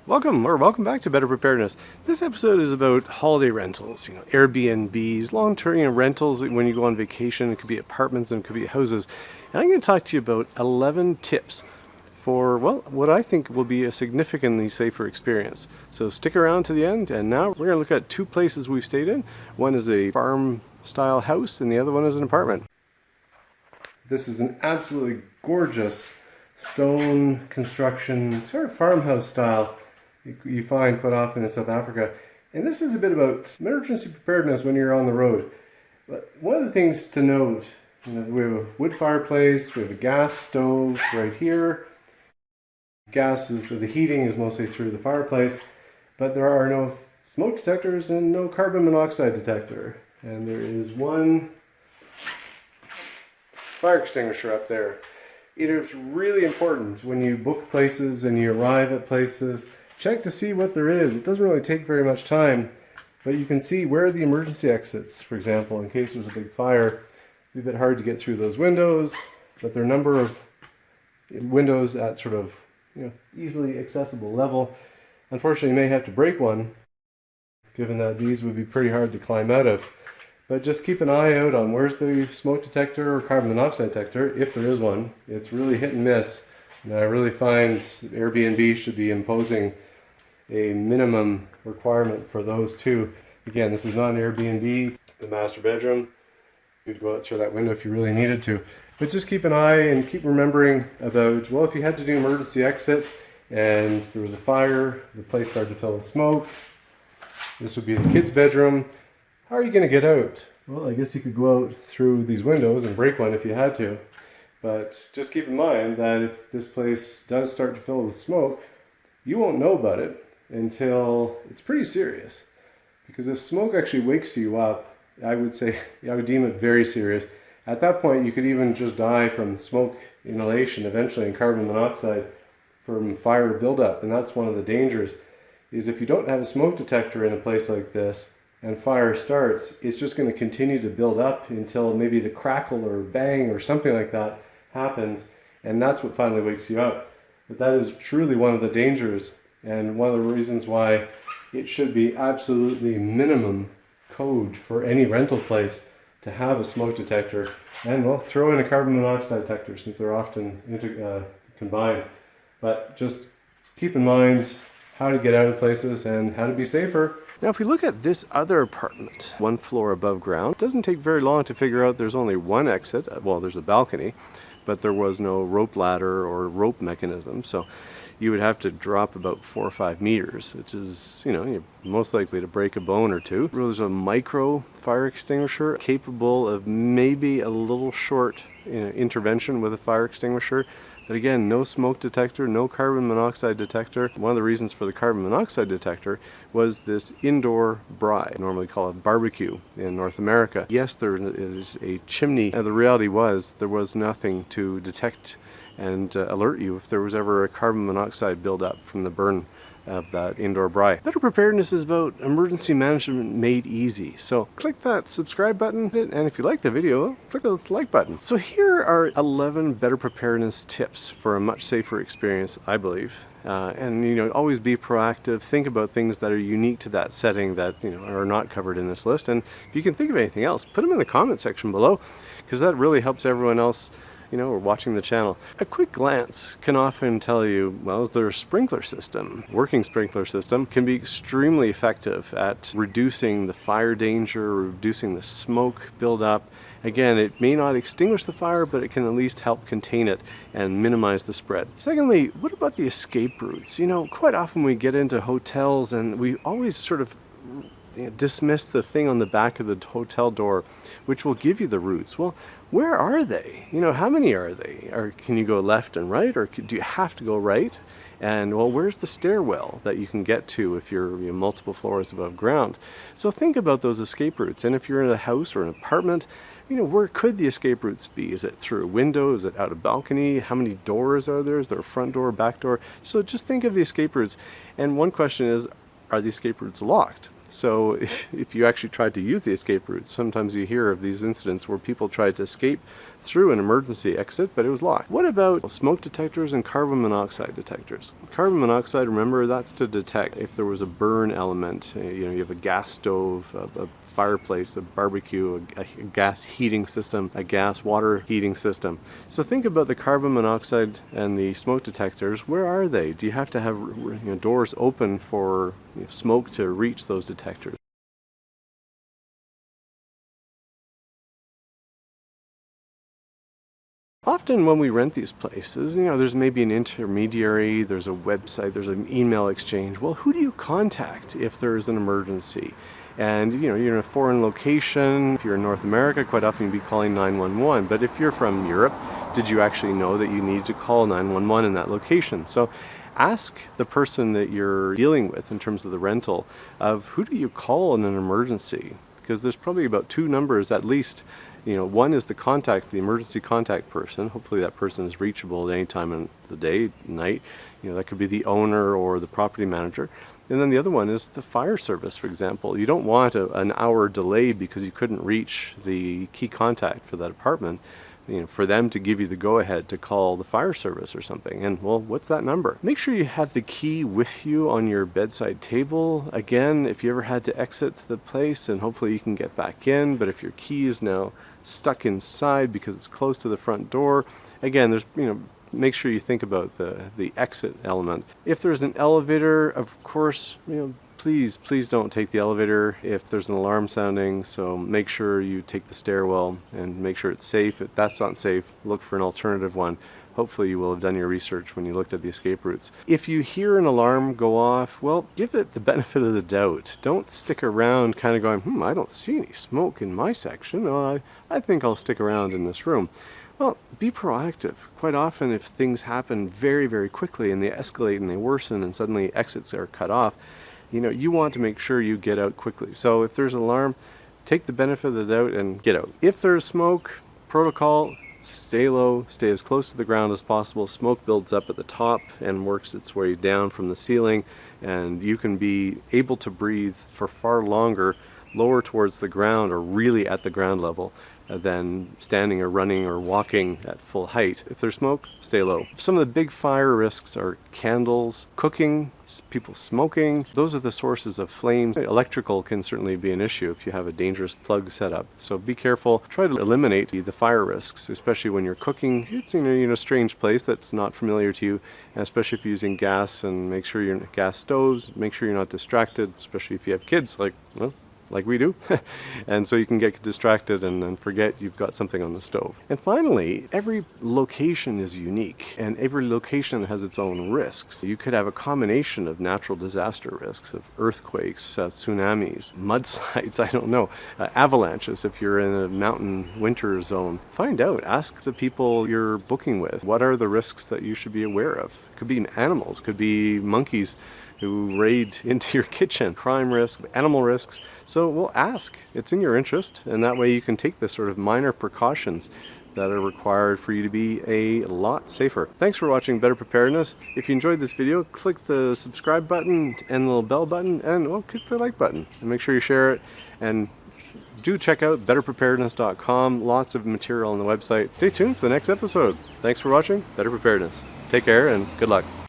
Welcome or welcome back to Better Preparedness. This episode is about holiday rentals, Airbnbs, long-term rentals when you go on vacation. It could be apartments and it could be houses. And I'm going to talk to you about 11 tips for, well, what I think will be a significantly safer experience. So stick around to the end, and now we're going to look at two places we've stayed in. One is a farm-style house and the other one is an apartment. This is an absolutely gorgeous stone construction, sort of farmhouse style you find quite often in South Africa. And this is a bit about emergency preparedness when you're on the road. But one of the things to note, we have a wood fireplace, we have a gas stove right here. The heating is mostly through the fireplace, but there are no smoke detectors and no carbon monoxide detector. And there is one fire extinguisher up there. It is really important when you book places and you arrive at places, check to see what there is. It doesn't really take very much time, but you can see where are the emergency exits, for example, in case there's a big fire. It's a bit hard to get through those windows, but there are a number of windows at sort of easily accessible level. Unfortunately, you may have to break one, given that these would be pretty hard to climb out of. But just keep an eye out on where's the smoke detector or carbon monoxide detector, if there is one. It's really hit and miss. And I really find Airbnb should be imposing a minimum requirement for those two. Again, this is not an Airbnb, the master bedroom. You'd go out through that window if you really needed to. But just keep an eye and keep remembering about, well, if you had to do emergency exit and there was a fire, the place started to fill with smoke, this would be the kids' bedroom. How are you going to get out? Well, I guess you could go out through these windows and break one if you had to. But just keep in mind that if this place does start to fill with smoke, you won't know about it until it's pretty serious. Because if smoke actually wakes you up, I would deem it very serious. At that point, you could even just die from smoke inhalation eventually, and carbon monoxide from fire buildup. And that's one of the dangers, is if you don't have a smoke detector in a place like this, and fire starts, it's just going to continue to build up until maybe the crackle or bang or something like that happens, and that's what finally wakes you up. But that is truly one of the dangers, and one of the reasons why it should be absolutely minimum code for any rental place to have a smoke detector, and well, throw in a carbon monoxide detector since they're often combined. But just keep in mind how to get out of places and how to be safer. Now, if we look at this other apartment, one floor above ground, it doesn't take very long to figure out there's only one exit. Well, there's a balcony, but there was no rope ladder or rope mechanism. So you would have to drop about 4 or 5 meters, which is, you're most likely to break a bone or two. There's a micro fire extinguisher capable of maybe a little short intervention with a fire extinguisher. But again, no smoke detector, no carbon monoxide detector. One of the reasons for the carbon monoxide detector was this indoor braai, normally called a barbecue in North America. Yes, there is a chimney. And the reality was there was nothing to detect and alert you if there was ever a carbon monoxide buildup from the burn of that indoor braai. Better Preparedness is about emergency management made easy. So click that subscribe button, and if you like the video, click the like button. So here are 11 Better Preparedness tips for a much safer experience, I believe. And always be proactive. Think about things that are unique to that setting that are not covered in this list. And if you can think of anything else, put them in the comment section below, because that really helps everyone else or watching the channel. A quick glance can often tell you, well, is there a sprinkler system? Working sprinkler system can be extremely effective at reducing the fire danger, reducing the smoke buildup. Again, it may not extinguish the fire, but it can at least help contain it and minimize the spread. Secondly, what about the escape routes? Quite often we get into hotels and we always sort of dismiss the thing on the back of the hotel door, which will give you the routes. Well, where are they? How many are they? Or can you go left and right, or do you have to go right? And well, where's the stairwell that you can get to if you're multiple floors above ground? So think about those escape routes. And if you're in a house or an apartment, where could the escape routes be? Is it through a window? Is it out a balcony? How many doors are there? Is there a front door, back door? So just think of the escape routes. And one question is, are the escape routes locked? So if you actually tried to use the escape routes, sometimes you hear of these incidents where people tried to escape through an emergency exit, but it was locked. What about smoke detectors and carbon monoxide detectors? Carbon monoxide, remember, that's to detect if there was a burn element. You have a gas stove, a fireplace, a barbecue, a gas heating system, a gas water heating system. So think about the carbon monoxide and the smoke detectors. Where are they? Do you have to have doors open for smoke to reach those detectors? Often when we rent these places, there's maybe an intermediary, there's a website, there's an email exchange. Well, who do you contact if there's an emergency? And you're in a foreign location. If you're in North America, quite often you'd be calling 911. But if you're from Europe, did you actually know that you need to call 911 in that location? So ask the person that you're dealing with in terms of the rental of who do you call in an emergency? Because there's probably about two numbers at least. One is the emergency contact person. Hopefully that person is reachable at any time in the day, night. That could be the owner or the property manager. And then the other one is the fire service, for example. You don't want an hour delay because you couldn't reach the key contact for that apartment, for them to give you the go-ahead to call the fire service or something. And well, what's that number? Make sure you have the key with you on your bedside table. Again, if you ever had to exit the place, and hopefully you can get back in, but if your key is now stuck inside because it's close to the front door, again, there's, make sure you think about the exit element. If there's an elevator, of course, please don't take the elevator if there's an alarm sounding. So make sure you take the stairwell and make sure it's safe. If that's not safe, look for an alternative one. Hopefully you will have done your research when you looked at the escape routes. If you hear an alarm go off, well, give it the benefit of the doubt. Don't stick around kind of going, I don't see any smoke in my section. Oh, I think I'll stick around in this room. Well, be proactive. Quite often if things happen very, very quickly and they escalate and they worsen and suddenly exits are cut off, you want to make sure you get out quickly. So if there's an alarm, take the benefit of the doubt and get out. If there's smoke, protocol, stay low, stay as close to the ground as possible. Smoke builds up at the top and works its way down from the ceiling, and you can be able to breathe for far longer lower towards the ground or really at the ground level than standing or running or walking at full height. If there's smoke, stay low. Some of the big fire risks are candles, cooking, people smoking. Those are the sources of flames. Electrical can certainly be an issue if you have a dangerous plug set up. So be careful. Try to eliminate the fire risks, especially when you're cooking. It's in a strange place that's not familiar to you, and especially if you're using gas, and make sure you're gas stoves. Make sure you're not distracted, especially if you have kids like we do. And so you can get distracted and then forget you've got something on the stove. And finally, every location is unique and every location has its own risks. You could have a combination of natural disaster risks, of earthquakes, tsunamis, mudslides, I don't know, avalanches if you're in a mountain winter zone. Find out, ask the people you're booking with, what are the risks that you should be aware of? Could be animals, could be monkeys who raid into your kitchen, crime risk, animal risks. So we'll ask. It's in your interest, and that way you can take the sort of minor precautions that are required for you to be a lot safer. Thanks for watching Better Preparedness. If you enjoyed this video, click the subscribe button and the little bell button, and click the like button. And make sure you share it, and do check out betterpreparedness.com. Lots of material on the website. Stay tuned for the next episode. Thanks for watching Better Preparedness. Take care and good luck.